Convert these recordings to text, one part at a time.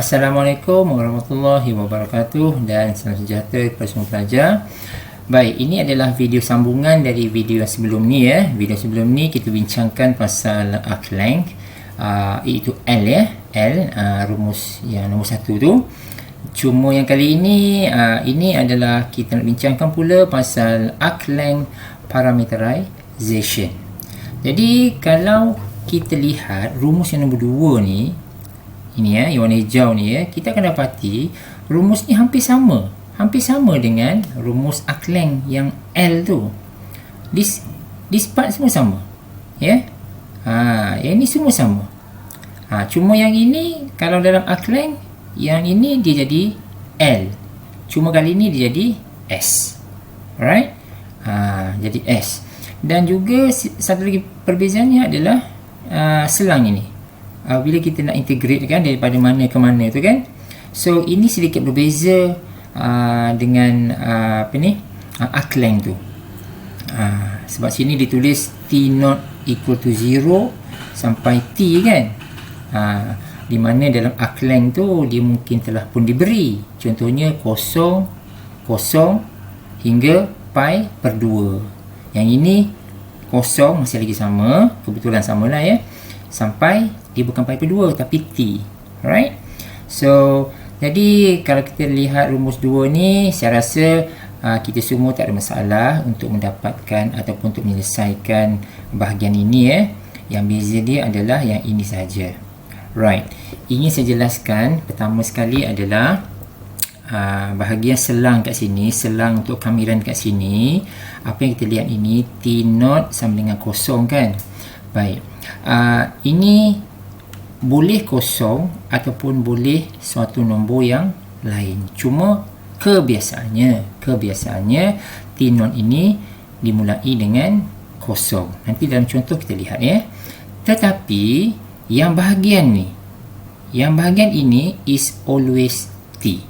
Assalamualaikum warahmatullahi wabarakatuh dan salam sejahtera kepada semua pelajar. Baik, ini adalah video sambungan dari video sebelum ni ya. Video sebelum ni kita bincangkan pasal arc length, iaitu L ya. L, rumus yang nombor 1 tu. Cuma yang kali ini, ini adalah kita nak bincangkan pula pasal arc length parameterization. Jadi kalau kita lihat rumus yang nombor 2 ni, ini ya, yang warna hijau ni ya, kita akan dapati rumus ni hampir sama dengan rumus arc length yang L tu. This part semua sama ya. Yang ni semua sama. Cuma yang ini kalau dalam arc length, yang ini dia jadi L, cuma kali ini dia jadi S. Alright, jadi S. Dan juga satu lagi perbezaannya adalah selang ini. Bila kita nak integrate kan daripada mana ke mana tu kan, so ini sedikit berbeza dengan arc length tu. Sebab sini ditulis T0 equal to 0 sampai T kan, di mana dalam arc length tu dia mungkin telah pun diberi, contohnya 0 hingga pi per 2. Yang ini 0 masih lagi sama, kebetulan samalah ya, sampai dia bukan pi per 2 tapi T. Alright, so jadi kalau kita lihat rumus 2 ni, saya rasa kita semua tak ada masalah untuk mendapatkan ataupun untuk menyelesaikan bahagian ini ya. Yang beza dia adalah yang ini saja. Right, ingin saya jelaskan pertama sekali adalah bahagian selang kat sini, selang untuk kamiran kat sini. Apa yang kita lihat ini T0 sama dengan 0 kan. Baik, ini boleh 0 ataupun boleh suatu nombor yang lain. Cuma kebiasaannya T0 ini dimulai dengan 0. Nanti dalam contoh kita lihat ya. Tetapi yang bahagian ini is always T.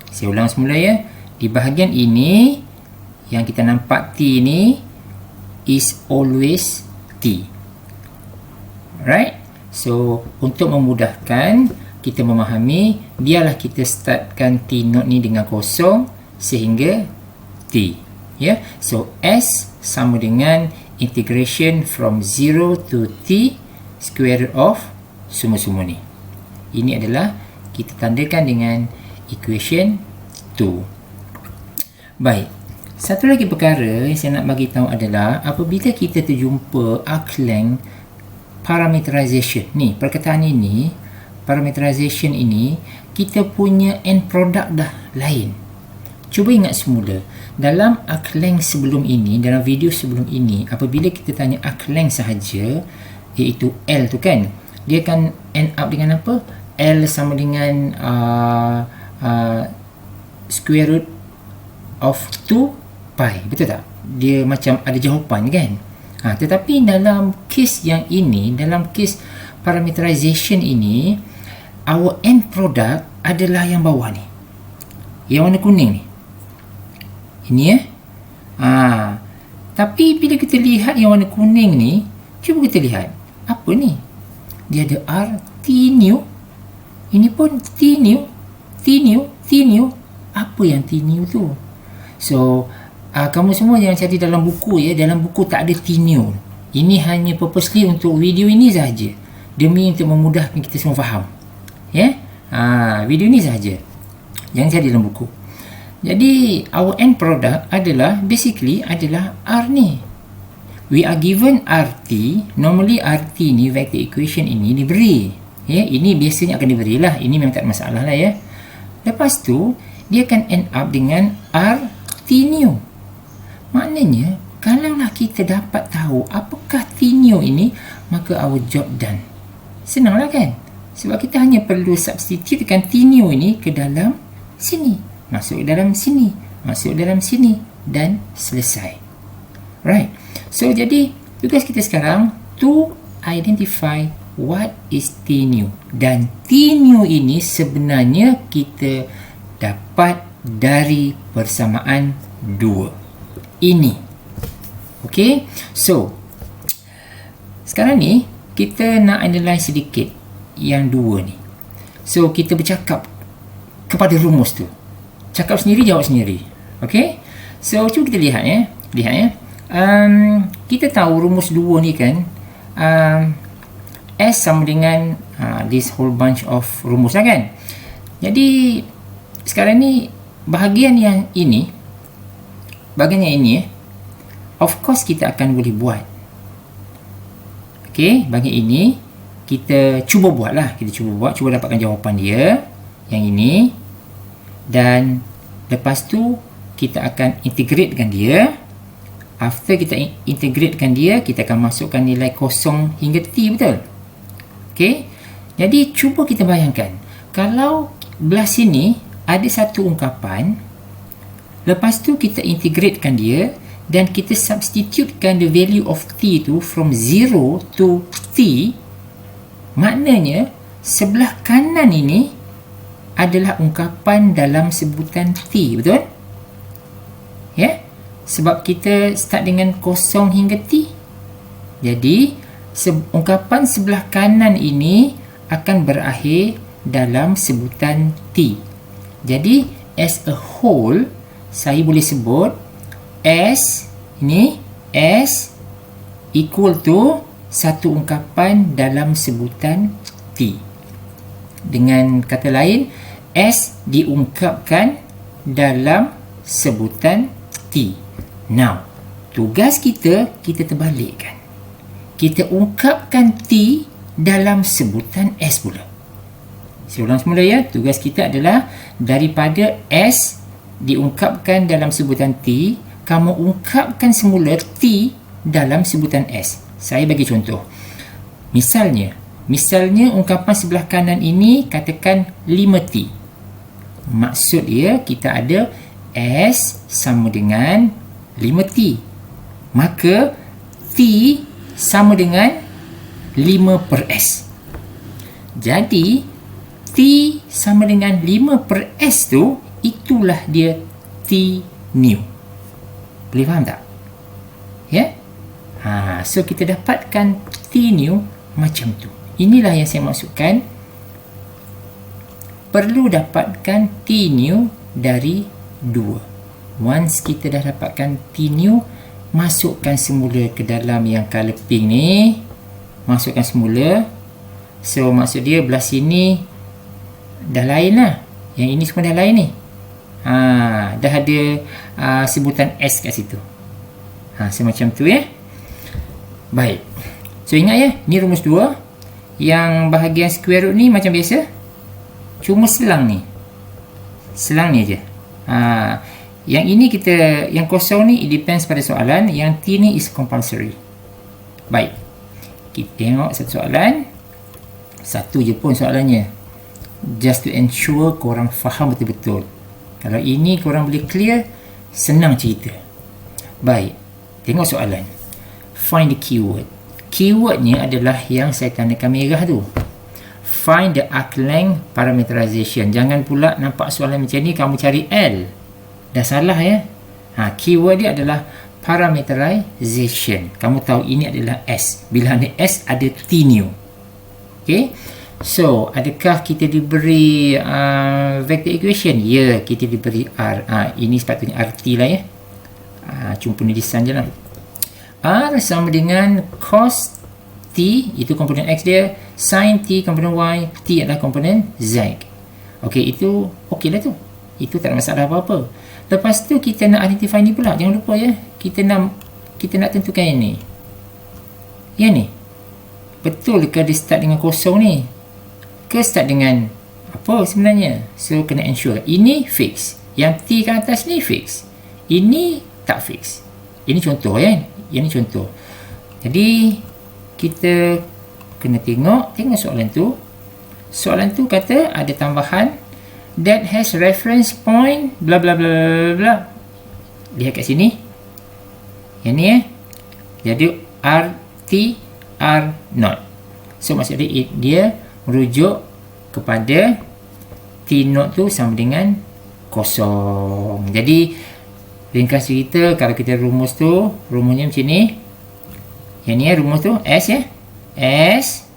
Saya ulang semula ya. Di bahagian ini yang kita nampak T ini is always T. Right? So untuk memudahkan kita memahami, biarlah kita startkan T0 ni dengan 0 sehingga T ya. So S sama dengan integration from 0 to T square root of semua-semua ni. Ini adalah kita tandakan dengan equation 2. Baik, satu lagi perkara yang saya nak bagi tahu adalah apabila kita terjumpa arc length parameterization ni, perkataan ini parameterization ini, kita punya end product dah lain. Cuba ingat semula, dalam arc length sebelum ini, dalam video sebelum ini, apabila kita tanya arc length sahaja, iaitu L tu kan, dia akan end up dengan apa? L sama dengan square root of 2 pi, betul tak? Dia macam ada jawapan kan. Tetapi dalam case yang ini, dalam case parameterization ini, our end product adalah yang bawah ni, yang warna kuning ni, ini ya. Tapi bila kita lihat yang warna kuning ni, cuba kita lihat apa ni, dia ada R T new, ini pun T new. Apa yang T new tu? So kamu semua yang cari dalam buku ya, dalam buku tak ada T new. Ini hanya purposely untuk video ini sahaja, demi untuk memudahkan kita semua faham ya. Video ini sahaja, jangan cari dalam buku. Jadi our end product adalah basically adalah R ni. We are given RT. Normally RT ni, vector equation ini diberi ya. Ini biasanya akan diberilah, ini memang tak ada masalah lah ya. Lepas tu dia akan end up dengan RT new. Maknanya kalaulah kita dapat tahu apakah T new ini, maka our job done. Senanglah kan? Sebab kita hanya perlu substitutekan T new ini ke dalam sini, masuk dalam sini, masuk dalam sini, dan selesai. Right? So jadi tugas kita sekarang to identify what is T new. Dan T new ini sebenarnya kita dapat dari persamaan 2 ini. Okay, so sekarang ni kita nak analyze sedikit yang 2 ni. So kita bercakap kepada rumus tu. Cakap sendiri, jawab sendiri. Okay. So cuba kita lihat ya. Kita tahu rumus 2 ni kan, S sama dengan this whole bunch of rumus lah kan. Jadi sekarang ni bahagian yang ini, of course kita akan boleh buat. Okay, bahagian ini kita cuba buat lah. Cuba dapatkan jawapan dia yang ini, dan lepas tu kita akan integratekan dia. After kita integratekan dia, kita akan masukkan nilai kosong hingga T, betul? Okay, jadi cuba kita bayangkan, kalau belah sini ada satu ungkapan, lepas tu kita integratekan dia dan kita substitutekan the value of T tu from 0 to T, maknanya sebelah kanan ini adalah ungkapan dalam sebutan T, betul? Ya, sebab kita start dengan kosong hingga T. Jadi ungkapan sebelah kanan ini akan berakhir dalam sebutan T. Jadi as a whole, saya boleh sebut S equal to satu ungkapan dalam sebutan T. Dengan kata lain, S diungkapkan dalam sebutan T. Now, tugas kita terbalikkan. Kita ungkapkan T dalam sebutan S pula. Saya ulang semula ya. Tugas kita adalah daripada S diungkapkan dalam sebutan T, kamu ungkapkan semula T dalam sebutan S. Saya bagi contoh. Misalnya ungkapan sebelah kanan ini katakan 5T. Maksud dia kita ada S sama dengan 5T. Maka T sama dengan 5 per S. Jadi T sama dengan 5 per S tu, itulah dia T new. Boleh faham tak? Ya? So kita dapatkan T new macam tu. Inilah yang saya maksudkan, perlu dapatkan T new dari 2. Once kita dah dapatkan T new, masukkan semula ke dalam yang color pink ni. Masukkan semula. So maksud dia belah sini dah lain lah. Yang ini semua dah lain ni. Dah ada sebutan S kat situ. Semacam tu ya. Baik. So ingat ya, ni rumus 2. Yang bahagian square root ni macam biasa, cuma selang ni aja. Yang ini yang kosong ni, it depends pada soalan. Yang T ni is compulsory. Baik, kita tengok satu soalan. Satu je pun soalannya, just to ensure korang faham betul-betul. Kalau ini korang boleh clear, senang cerita. Baik, tengok soalan. Find the keyword. Keywordnya adalah yang saya tandakan merah tu. Find the arc length parameterization. Jangan pula nampak soalan macam ni kamu cari L. Dah salah ya. Keyword dia adalah parameterization. Kamu tahu ini adalah S. Bila ada S, ada T new. Okay. So, adakah kita diberi vector equation? Ya, kita diberi R. Ini sepatutnya RT lah ya. Cuma penulisan je lah. R sama dengan cos T, itu komponen X dia. Sin T, komponen Y. T adalah komponen Z. Ok, itu ok lah tu. Itu tak ada masalah apa-apa. Lepas tu kita nak identify ni pula. Jangan lupa ya. Kita nak tentukan yang ni. Yang ni. Betul ke dia start dengan kosong ni? Ke start dengan apa sebenarnya? So, kena ensure. Ini fix. Yang T kat atas ni fix. Ini tak fix. Ini contoh ya. Ini contoh. Jadi, kita kena tengok soalan tu. Soalan tu kata ada tambahan that has reference point bla bla bla bla bla. Lihat kat sini. Yang ni jadi RT R0. So maksudnya dia merujuk kepada T0 tu sama dengan kosong. Jadi ringkas cerita, kalau kita rumus tu, rumusnya macam ni. Yang ni rumus tu S ya. S.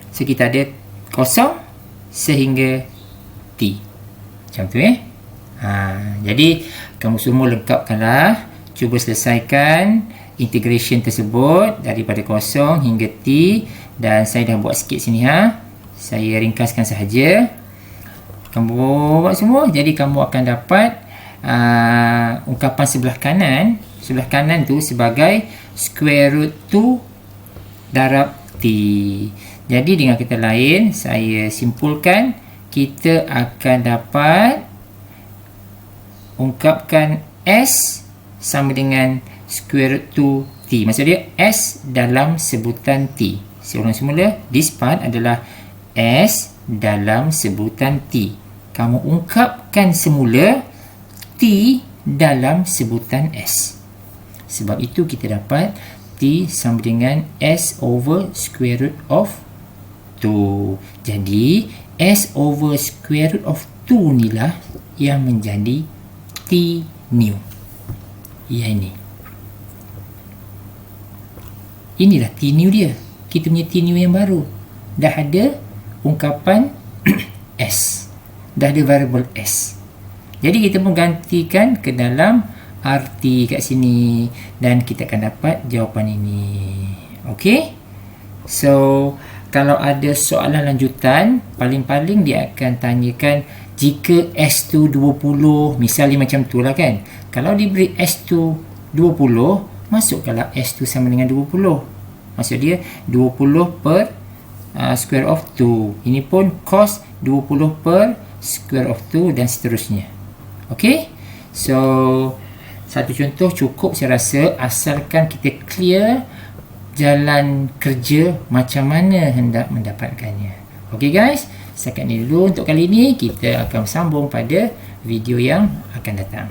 So kita ada kosong, sehingga T. Macam tu jadi kamu semua lengkapkanlah, cuba selesaikan integration tersebut daripada kosong hingga T, dan saya dah buat sikit sini saya ringkaskan sahaja. Kamu buat semua, jadi kamu akan dapat ungkapan sebelah kanan tu sebagai square root 2 darab T. Jadi dengan kata lain, saya simpulkan, kita akan dapat ungkapkan S sama dengan square root 2 T. Maksud dia S dalam sebutan T. Saya ulang semula, this part adalah S dalam sebutan T. Kamu ungkapkan semula T dalam sebutan S. Sebab itu kita dapat T sama dengan S over square root of 2. Jadi S over square root of 2 ni lah yang menjadi T new. Ya, inilah T new dia. Kita punya T new yang baru. Dah ada ungkapan S. Dah ada variable S. Jadi kita pun gantikan ke dalam RT kat sini, dan kita akan dapat jawapan ini. Okey? So, kalau ada soalan lanjutan, paling-paling dia akan tanyakan jika S2 20, misalnya macam tu lah kan. Kalau diberi S2 20, masukkanlah S2 sama dengan 20. Maksud dia 20 per square of 2. Ini pun cos 20 per square of 2 dan seterusnya. Okey? So, satu contoh cukup saya rasa, asalkan kita clear jalan kerja macam mana hendak mendapatkannya. Okey guys, setakat ini dulu untuk kali ini. Kita akan sambung pada video yang akan datang.